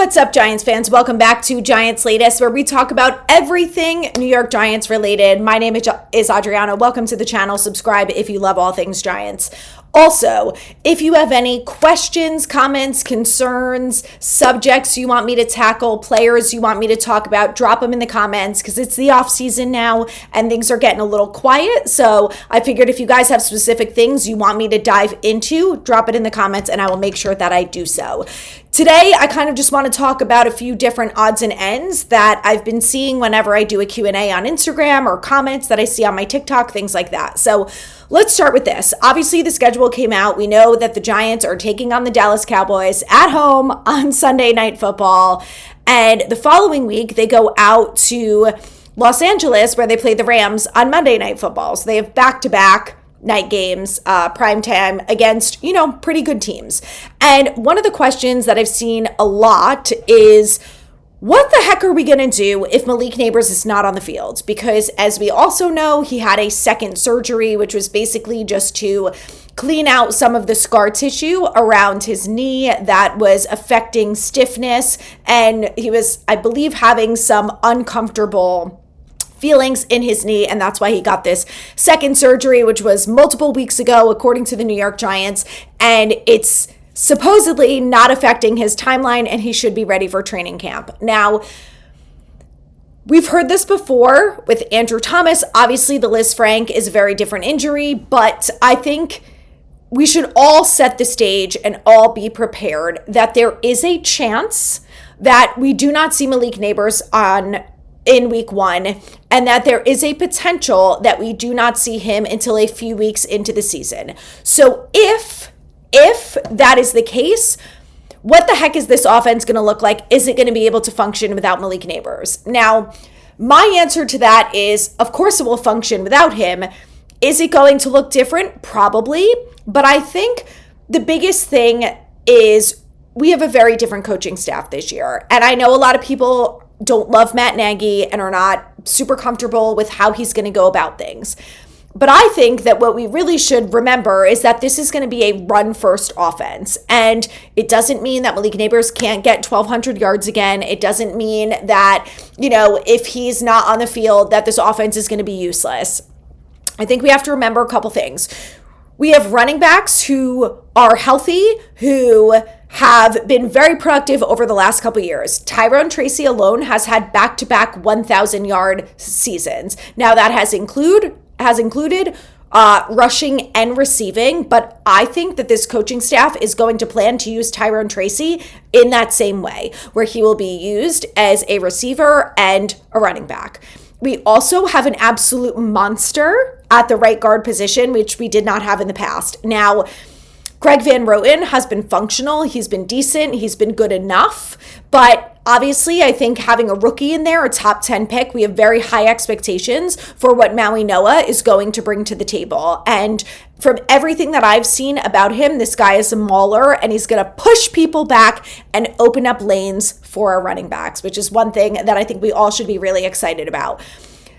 What's up, Giants fans? Welcome back to Giants Latest, where we talk about everything New York Giants related. My name is Adrianna. Welcome to the channel. Subscribe if you love all things Giants. Also, if you have any questions, comments, concerns, subjects you want me to tackle, players you want me to talk about, drop them in the comments because it's the off season now and things are getting a little quiet. So I figured if you guys have specific things you want me to dive into, drop it in the comments and I will make sure that I do so. Today, I kind of just want to talk about a few different odds and ends that I've been seeing whenever I do a Q&A on Instagram or comments that I see on my TikTok, things like that. So let's start with this. Obviously, the schedule came out. We know that the Giants are taking on the Dallas Cowboys at home on Sunday Night Football. And the following week, they go out to Los Angeles where they play the Rams on Monday Night Football. So they have back-to-back night games, prime time against, pretty good teams. And one of the questions that I've seen a lot is, what the heck are we going to do if Malik Nabers is not on the field? Because as we also know, he had a second surgery, which was basically just to clean out some of the scar tissue around his knee that was affecting stiffness. And he was, I believe, having some uncomfortable feelings in his knee, and that's why he got this second surgery, which was multiple weeks ago, according to the New York Giants, and it's supposedly not affecting his timeline, and he should be ready for training camp. Now, we've heard this before with Andrew Thomas. Obviously, the Liz Frank is a very different injury, but I think we should all set the stage and all be prepared that there is a chance that we do not see Malik Nabers in week one, and that there is a potential that we do not see him until a few weeks into the season. So if that is the case, what the heck is this offense going to look like? Is it going to be able to function without Malik Nabers? Now, my answer to that is, of course it will function without him. Is it going to look different? Probably. But I think the biggest thing is we have a very different coaching staff this year. And I know a lot of people don't love Matt Nagy and are not super comfortable with how he's going to go about things. But I think that what we really should remember is that this is going to be a run-first offense. And it doesn't mean that Malik Nabers can't get 1,200 yards again. It doesn't mean that, if he's not on the field, that this offense is going to be useless. I think we have to remember a couple things. We have running backs who are healthy, who have been very productive over the last couple years. Tyrone Tracy alone has had back-to-back 1,000-yard seasons. Now, that has included rushing and receiving, but I think that this coaching staff is going to plan to use Tyrone Tracy in that same way, where he will be used as a receiver and a running back. We also have an absolute monster at the right guard position, which we did not have in the past. Now, Greg Van Roten has been functional. He's been decent. He's been good enough. But obviously, I think having a rookie in there, a top 10 pick, we have very high expectations for what Maui Noah is going to bring to the table. And from everything that I've seen about him, this guy is a mauler and he's going to push people back and open up lanes for our running backs, which is one thing that I think we all should be really excited about.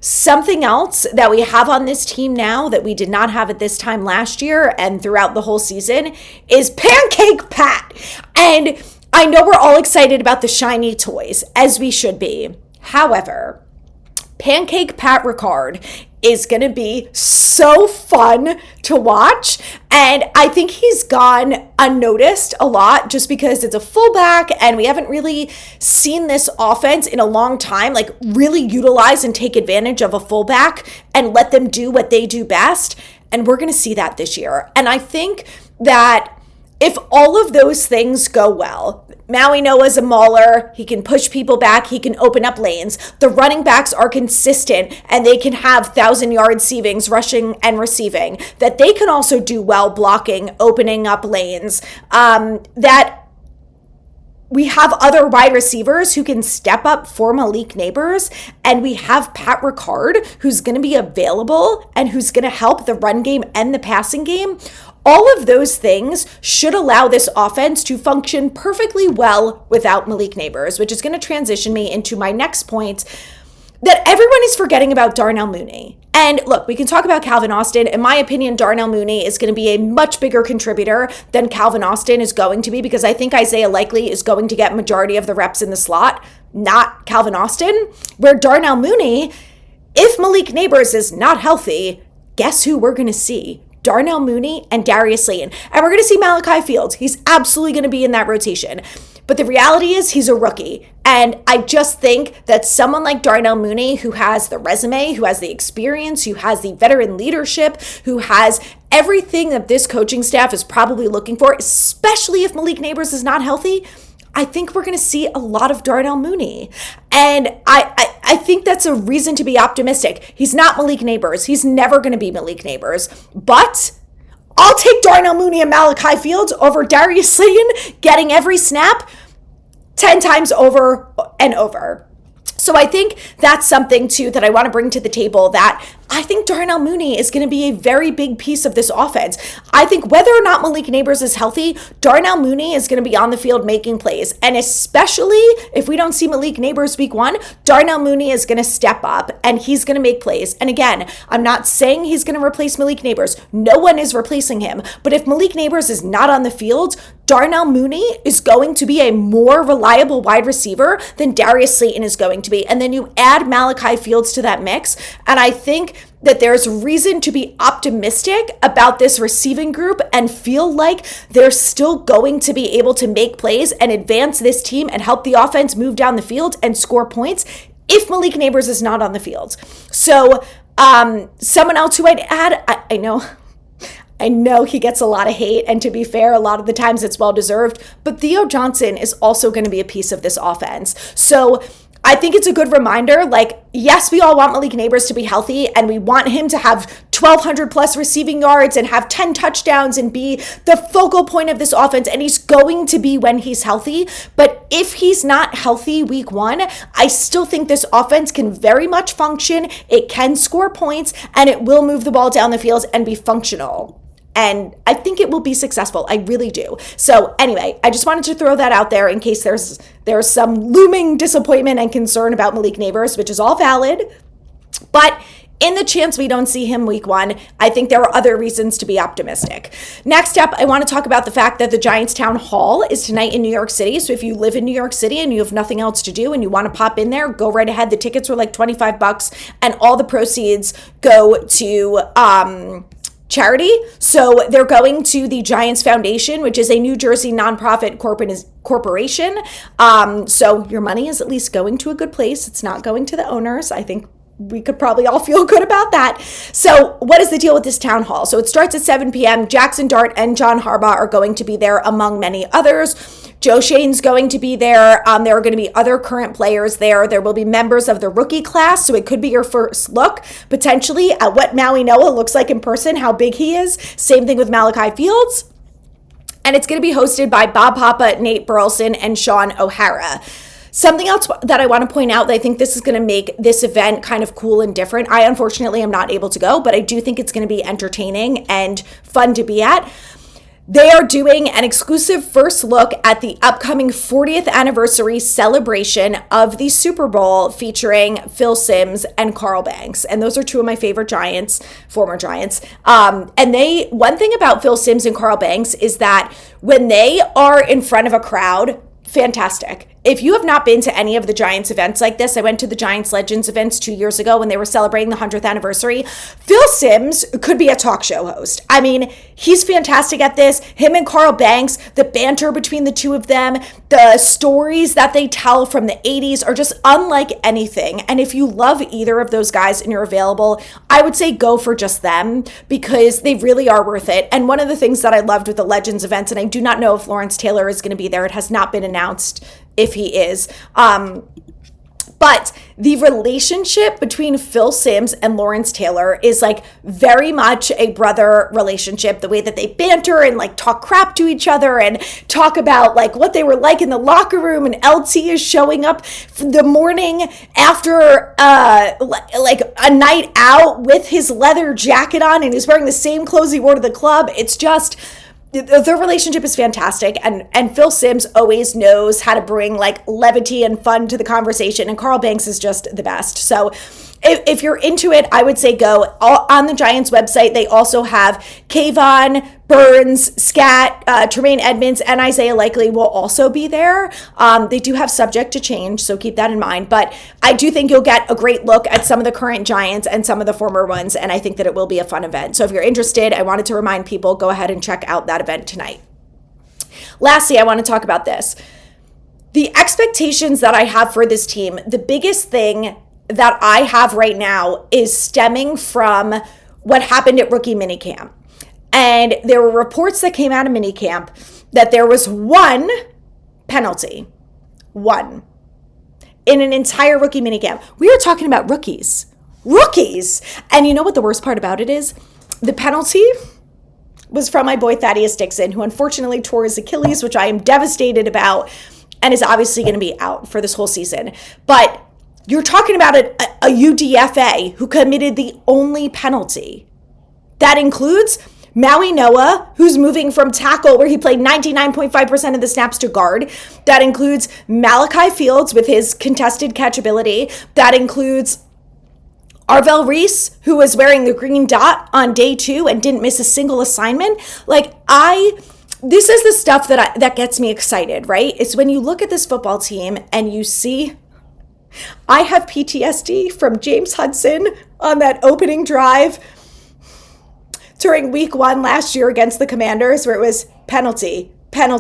Something else that we have on this team now that we did not have at this time last year and throughout the whole season is Pancake Pat. And I know we're all excited about the shiny toys, as we should be. However, Pancake Pat Ricard is going to be so fun to watch. And I think he's gone unnoticed a lot just because it's a fullback and we haven't really seen this offense in a long time, like really utilize and take advantage of a fullback and let them do what they do best. And we're going to see that this year. And I think that if all of those things go well, Maui Noah's a mauler, he can push people back, he can open up lanes. The running backs are consistent and they can have 1,000-yard receivings, rushing and receiving, that they can also do well blocking, opening up lanes, that we have other wide receivers who can step up for Malik Nabers, and we have Pat Ricard, who's going to be available and who's going to help the run game and the passing game. All of those things should allow this offense to function perfectly well without Malik Nabers, which is going to transition me into my next point. that everyone is forgetting about Darnell Mooney. And look, we can talk about Calvin Austin. In my opinion, Darnell Mooney is going to be a much bigger contributor than Calvin Austin is going to be, because I think Isaiah Likely is going to get majority of the reps in the slot, not Calvin Austin. Where Darnell Mooney, if Malik Nabers is not healthy, guess who we're going to see? Darnell Mooney and Darius Slayton. And we're going to see Malachi Fields. He's absolutely going to be in that rotation. But the reality is he's a rookie. And I just think that someone like Darnell Mooney, who has the resume, who has the experience, who has the veteran leadership, who has everything that this coaching staff is probably looking for, especially if Malik Nabers is not healthy, I think we're going to see a lot of Darnell Mooney. And I think that's a reason to be optimistic. He's not Malik Nabers. He's never going to be Malik Nabers. But I'll take Darnell Mooney and Malachi Fields over Darius Slayton getting every snap 10 times over and over. So I think that's something too that I want to bring to the table, that I think Darnell Mooney is going to be a very big piece of this offense. I think whether or not Malik Nabers is healthy, Darnell Mooney is going to be on the field making plays. And especially if we don't see Malik Nabers week 1, Darnell Mooney is going to step up and he's going to make plays. And again, I'm not saying he's going to replace Malik Nabers. No one is replacing him. But if Malik Nabers is not on the field, Darnell Mooney is going to be a more reliable wide receiver than Darius Slayton is going to be. And then you add Malachi Fields to that mix, and I think that there's reason to be optimistic about this receiving group and feel like they're still going to be able to make plays and advance this team and help the offense move down the field and score points if Malik Nabers is not on the field. So someone else who I'd add, I know he gets a lot of hate, and to be fair, a lot of the times it's well-deserved, but Theo Johnson is also going to be a piece of this offense. So I think it's a good reminder, like, yes, we all want Malik Nabers to be healthy, and we want him to have 1,200 plus receiving yards and have 10 touchdowns and be the focal point of this offense, and he's going to be when he's healthy. But if he's not healthy week 1, I still think this offense can very much function. It can score points, and it will move the ball down the field and be functional. And I think it will be successful. I really do. So anyway, I just wanted to throw that out there in case there's some looming disappointment and concern about Malik Nabers, which is all valid. But in the chance we don't see him week 1, I think there are other reasons to be optimistic. Next up, I want to talk about the fact that the Giants Town Hall is tonight in New York City. So if you live in New York City and you have nothing else to do and you want to pop in there, go right ahead. The tickets were like $25 and all the proceeds go to charity. So they're going to the Giants Foundation, which is a New Jersey nonprofit corporation. So your money is at least going to a good place. It's not going to the owners. I think we could probably all feel good about that. So what is the deal with this town hall? So it starts at 7 p.m. Jackson Dart and John Harbaugh are going to be there, among many others. Joe Shane's going to be there. There are going to be other current players there. There will be members of the rookie class, so it could be your first look, potentially, at what Maui Noah looks like in person, how big he is. Same thing with Malachi Fields. And it's going to be hosted by Bob Papa, Nate Burleson, and Sean O'Hara. Something else that I want to point out that I think this is going to make this event kind of cool and different. I unfortunately am not able to go, but I do think it's going to be entertaining and fun to be at. They are doing an exclusive first look at the upcoming 40th anniversary celebration of the Super Bowl featuring Phil Simms and Carl Banks. And those are two of my favorite Giants, former Giants. One thing about Phil Simms and Carl Banks is that when they are in front of a crowd, fantastic. If you have not been to any of the Giants events like this, I went to the Giants Legends events 2 years ago when they were celebrating the 100th anniversary. Phil Simms could be a talk show host. I mean, he's fantastic at this. Him and Carl Banks, the banter between the two of them, the stories that they tell from the 80s are just unlike anything. And if you love either of those guys and you're available, I would say go for just them because they really are worth it. And one of the things that I loved with the Legends events, and I do not know if Lawrence Taylor is going to be there, it has not been announced if he is. But the relationship between Phil Simms and Lawrence Taylor is like very much a brother relationship. The way that they banter and like talk crap to each other and talk about like what they were like in the locker room, and LT is showing up the morning after like a night out with his leather jacket on and he's wearing the same clothes he wore to the club. their relationship is fantastic, and Phil Simms always knows how to bring like levity and fun to the conversation, and Carl Banks is just the best. So if you're into it, I would say go. On the Giants website, they also have Kayvon, Burns, Scat, Tremaine Edmonds, and Isaiah Likely will also be there. They do have subject to change, so keep that in mind. But I do think you'll get a great look at some of the current Giants and some of the former ones, and I think that it will be a fun event. So if you're interested, I wanted to remind people, go ahead and check out that event tonight. Lastly, I want to talk about this. The expectations that I have for this team, the biggest thing that I have right now is stemming from what happened at rookie minicamp. And there were reports that came out of minicamp that there was one penalty, one, in an entire rookie minicamp. We are talking about rookies. And you know what the worst part about it is? The penalty was from my boy Thaddeus Dixon, who unfortunately tore his Achilles, which I am devastated about, and is obviously going to be out for this whole season. But you're talking about a UDFA who committed the only penalty. That includes Maui Noah, who's moving from tackle, where he played 99.5% of the snaps, to guard. That includes Malachi Fields with his contested catchability. That includes Arvell Reese, who was wearing the green dot on day 2 and didn't miss a single assignment. This is the stuff that gets me excited, right? It's when you look at this football team and you see, I have PTSD from James Hudson on that opening drive during week 1 last year against the Commanders, where it was penalty. Oh,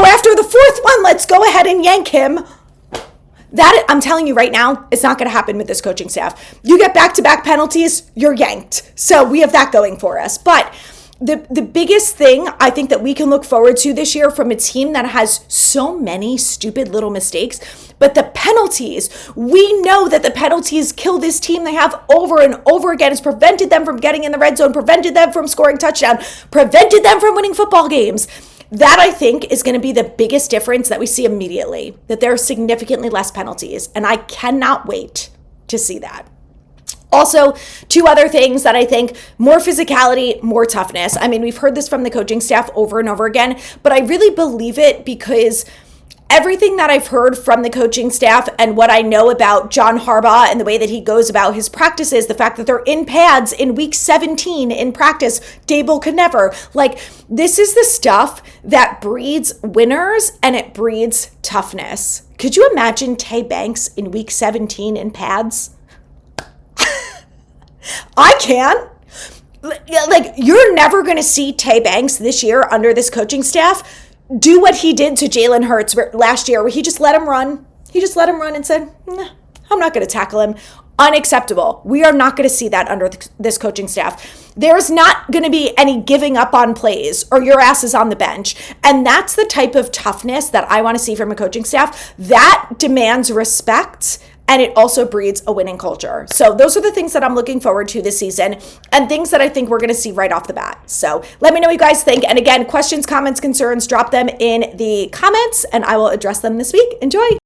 after the 4th one, let's go ahead and yank him. That, I'm telling you right now, it's not going to happen with this coaching staff. You get back-to-back penalties, you're yanked. So we have that going for us. But the biggest thing I think that we can look forward to this year from a team that has so many stupid little mistakes, but the penalties, we know that the penalties kill this team. They have over and over again. It's prevented them from getting in the red zone, prevented them from scoring touchdown, prevented them from winning football games. That, I think, is going to be the biggest difference that we see immediately, that there are significantly less penalties, and I cannot wait to see that. Also, 2 other things that I think: more physicality, more toughness. I mean, we've heard this from the coaching staff over and over again, but I really believe it because everything that I've heard from the coaching staff and what I know about John Harbaugh and the way that he goes about his practices, the fact that they're in pads in week 17 in practice, Dable could never. This is the stuff that breeds winners and it breeds toughness. Could you imagine Tay Banks in week 17 in pads? I can. You're never going to see Tay Banks this year under this coaching staff do what he did to Jalen Hurts last year, where he just let him run. He just let him run and said, nah, I'm not going to tackle him. Unacceptable. We are not going to see that under this coaching staff. There's not going to be any giving up on plays or your ass is on the bench. And that's the type of toughness that I want to see from a coaching staff. That demands respect, and it also breeds a winning culture. So those are the things that I'm looking forward to this season, and things that I think we're going to see right off the bat. So let me know what you guys think. And again, questions, comments, concerns, drop them in the comments, and I will address them this week. Enjoy.